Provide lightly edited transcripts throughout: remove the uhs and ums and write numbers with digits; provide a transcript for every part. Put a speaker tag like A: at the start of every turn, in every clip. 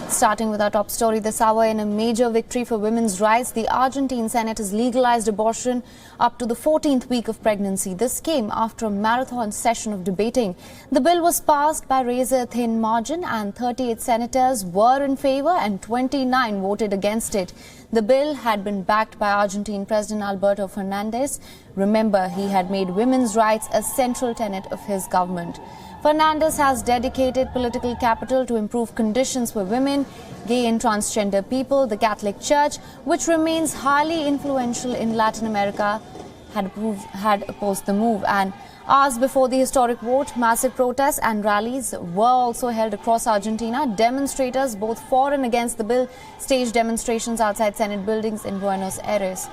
A: Starting with our top story this hour, in a major victory for women's rights, the Argentine Senate has legalized abortion up to the 14th week of pregnancy. This came after a marathon session of debating. The bill was passed by razor-thin margin and 38 senators were in favor and 29 voted against it. The bill had been backed by Argentine President Alberto Fernandez. Remember, he had made women's rights a central tenet of his government. Fernandez has dedicated political capital to improve conditions for women, gay and transgender people. The Catholic Church, which remains highly influential in Latin America, had opposed the move. And hours before the historic vote, massive protests and rallies were also held across Argentina. Demonstrators, both for and against the bill, staged demonstrations outside Senate buildings in Buenos Aires.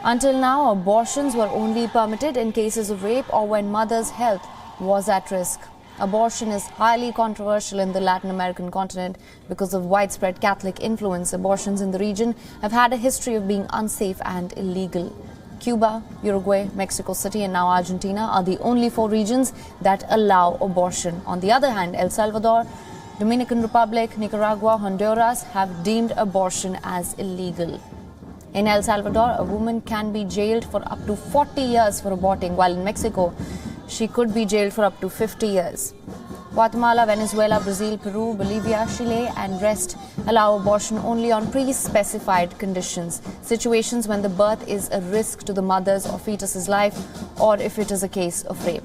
A: Until now, abortions were only permitted in cases of rape or when mother's health was at risk. Abortion is highly controversial in the Latin American continent because of widespread Catholic influence. Abortions in the region have had a history of being unsafe and illegal. Cuba, Uruguay, Mexico City and now Argentina are the only 4 regions that allow abortion. On the other hand, El Salvador, Dominican Republic, Nicaragua, Honduras have deemed abortion as illegal. In El Salvador, a woman can be jailed for up to 40 years for aborting, while in Mexico, she could be jailed for up to 50 years. Guatemala, Venezuela, Brazil, Peru, Bolivia, Chile and rest allow abortion only on pre-specified conditions, situations when the birth is a risk to the mother's or fetus's life or if it is a case of rape.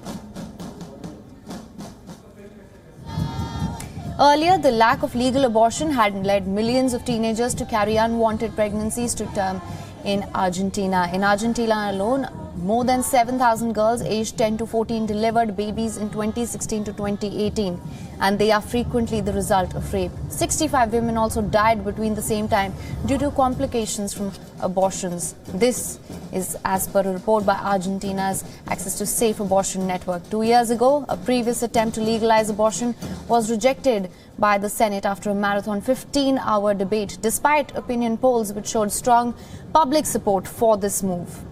A: Earlier, the lack of legal abortion had led millions of teenagers to carry unwanted pregnancies to term in Argentina. In Argentina alone, more than 7,000 girls aged 10 to 14 delivered babies in 2016 to 2018, and they are frequently the result of rape. 65 women also died between the same time due to complications from abortions. This is as per a report by Argentina's Access to Safe Abortion Network. 2 years ago, a previous attempt to legalize abortion was rejected by the Senate after a marathon 15-hour debate, despite opinion polls which showed strong public support for this move.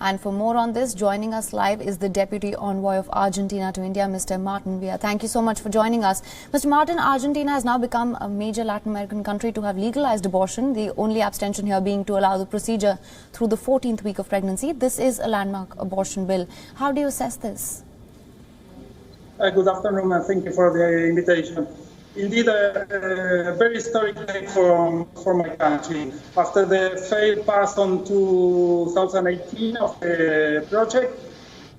A: And for more on this, joining us live is the Deputy Envoy of Argentina to India, Mr. Martin Villa. Thank you so much for joining us. Mr. Martin, Argentina has now become a major Latin American country to have legalized abortion, the only abstention here being to allow the procedure through the 14th week of pregnancy. This is a landmark abortion bill. How do you assess this?
B: Good afternoon and thank you for the invitation. Indeed, a very historic day for my country. After the failed pass on 2018 of the project,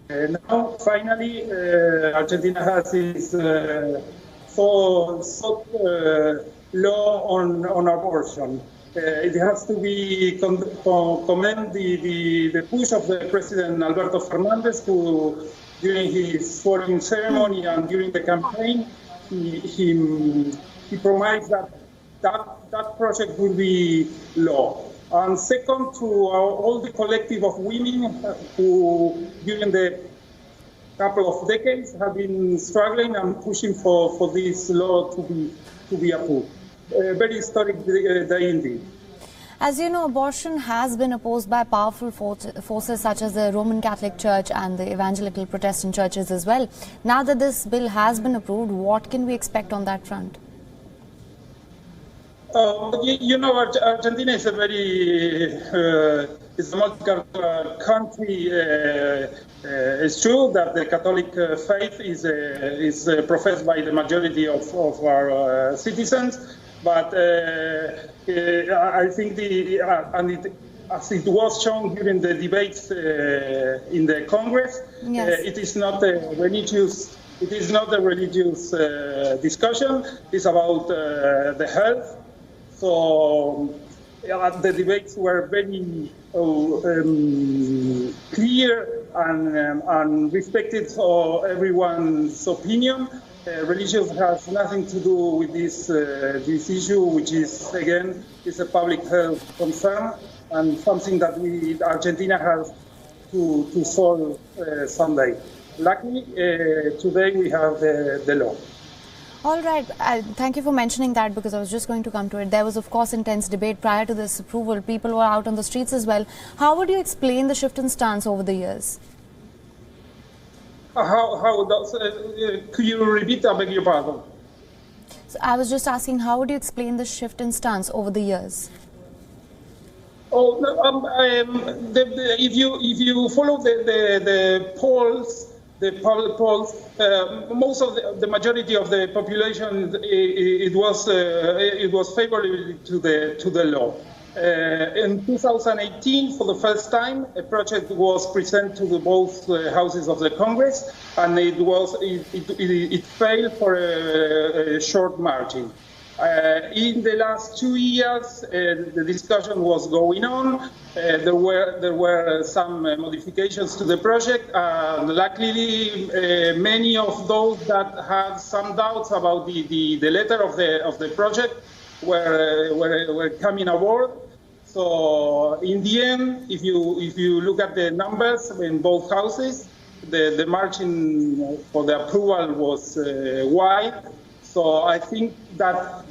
B: now finally Argentina has its law on abortion. It has to be commend the push of the President Alberto Fernandez, who during his swearing ceremony and during the campaign, he promised that project will be law. And second, to all the collective of women who, during the couple of decades, have been struggling and pushing for this law to be approved. A very historic day indeed.
A: As you know, abortion has been opposed by powerful forces such as the Roman Catholic Church and the evangelical Protestant churches as well. Now that this bill has been approved, what can we expect on that front?
B: You know, Argentina is a very it's a multicultural country. It's true that the Catholic faith is professed by the majority of our citizens. But I think as it was shown during the debates in the Congress, yes. It is not a religious. It is not a religious discussion. It's about the health. So the debates were very clear and respected everyone's opinion. Religion has nothing to do with this issue, which is again a public health concern and something that Argentina has to solve someday. Luckily, today we have the law.
A: All right. Thank you for mentioning that, because I was just going to come to it. There was, of course, intense debate prior to this approval. People were out on the streets as well. How would you explain the shift in stance over the years?
B: Could you repeat? I beg your pardon.
A: So I was just asking, how would you explain the shift in stance over the years?
B: Oh, if you follow the polls, most of the majority of the population, it was favorable to the law. In 2018, for the first time, a project was presented to both houses of the Congress, and it failed for a short margin. In the last 2 years, the discussion was going on. There were some modifications to the project. Luckily, many of those that had some doubts about the letter of the project were coming aboard. So in the end, if you look at the numbers in both houses, the margin for the approval was wide. So I think that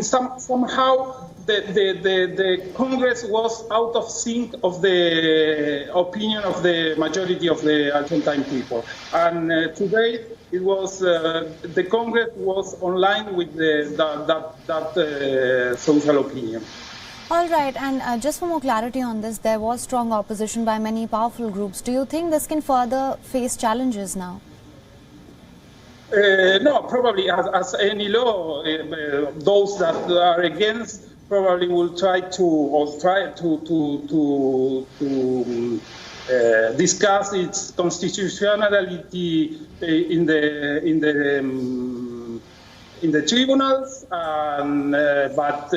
B: somehow the Congress was out of sync of the opinion of the majority of the Argentine people, and today it was the Congress was online with that social opinion.
A: All right, and just for more clarity on this, there was strong opposition by many powerful groups. Do you think this can further face challenges now?
B: No, probably as any law, those that are against probably will try to discuss its constitutionality in the tribunals, but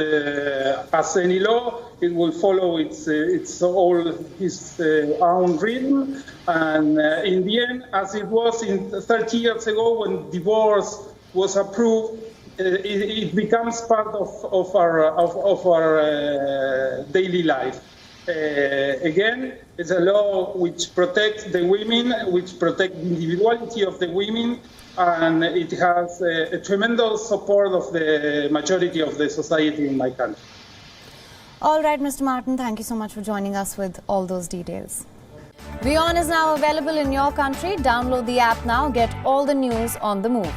B: as any law, it will follow its own rhythm. And in the end, as it was 30 years ago when divorce was approved, it becomes part of our daily life. Again, it's a law which protects the women, which protects the individuality of the women, and it has a tremendous support of the majority of the society in my country.
A: All right, Mr. Martin, thank you so much for joining us with all those details. WION is now available in your country. Download the app now. Get all the news on the move.